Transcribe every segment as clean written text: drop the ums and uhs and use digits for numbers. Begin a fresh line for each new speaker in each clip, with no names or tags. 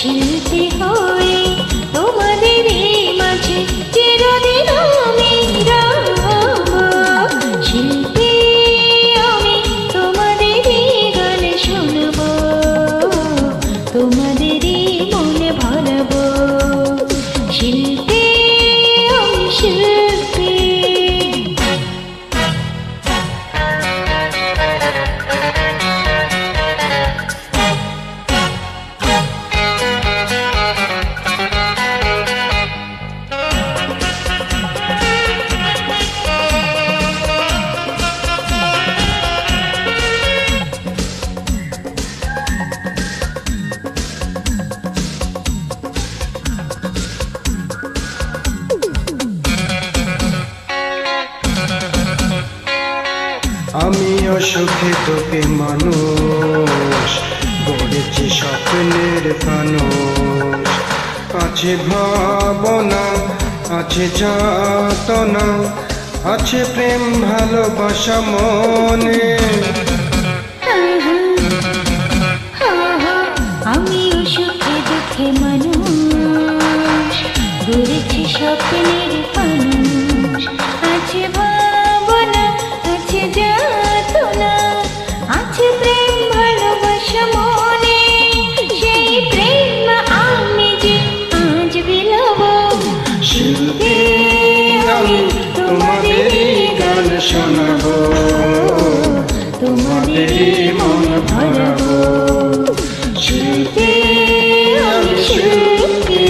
শিল্পী হয়ে তোমাদেরই মাঝে চিরদিন আমি রব। শিল্পী আমি তোমাদেরই গান শুনব, তোমাদেরই মনে ভরব। শিল্পী আমি শিল্পী।
আমিও সুখে তোকে মানুষ গড়েছি স্বপ্নের ফানুষ। আছে ভাবনা, আছে যাতনা, আছে প্রেম ভালোবাসা মনে।
আমিও সুখে দুঃখে মানুষ গড়েছি স্বপ্নের ফানুষ। আছে ভাবনা, আছে যাতনা, আছে প্রেম ভালোবাসা মনে। সেই প্রেম আমি যে আজ বিলাব।
শিল্পী আমি তোমাদেরই গান শোনাবো, তোমাদেরই মন ভরাবো। শিল্পী আমি শিল্পী।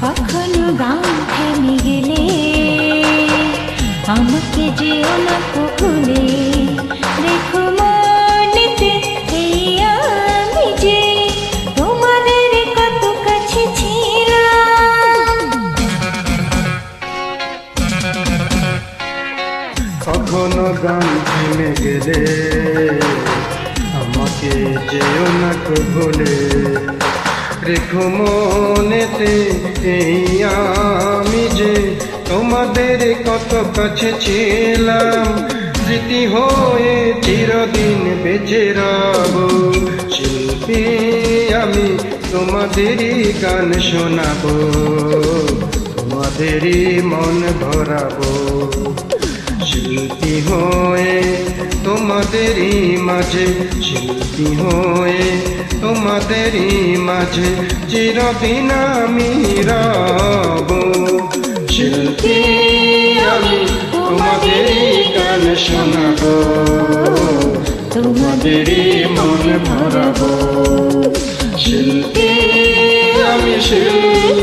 কখনো গান থেমে গেলে আমাকে যেও না ভুলে। দেখো মনেতে এই আমি যে তোমাদের কত কাছে ছিলাম।
কখনো গান থেমে গেলে আমাকে যেও না ভুলে। রেখো মনেতে এই আমি যে তোমাদের কত কাছে ছিলাম। স্মৃতি হয়ে চিরদিন বেঁচে রব। শিল্পী আমি তোমাদেরই গান শোনাবো, তোমাদেরই মন ভরাবো। শিল্পী হয়ে তোমাদেরই মাঝে, শিল্পী হয়ে তোমাদেরই মাঝে চিরদিন আমি রব। শিল্পী আমি তোমাদেরই গান শোনাবো, তোমাদেরই মন ভরাবো। শিল্পী আমি শিল্পী।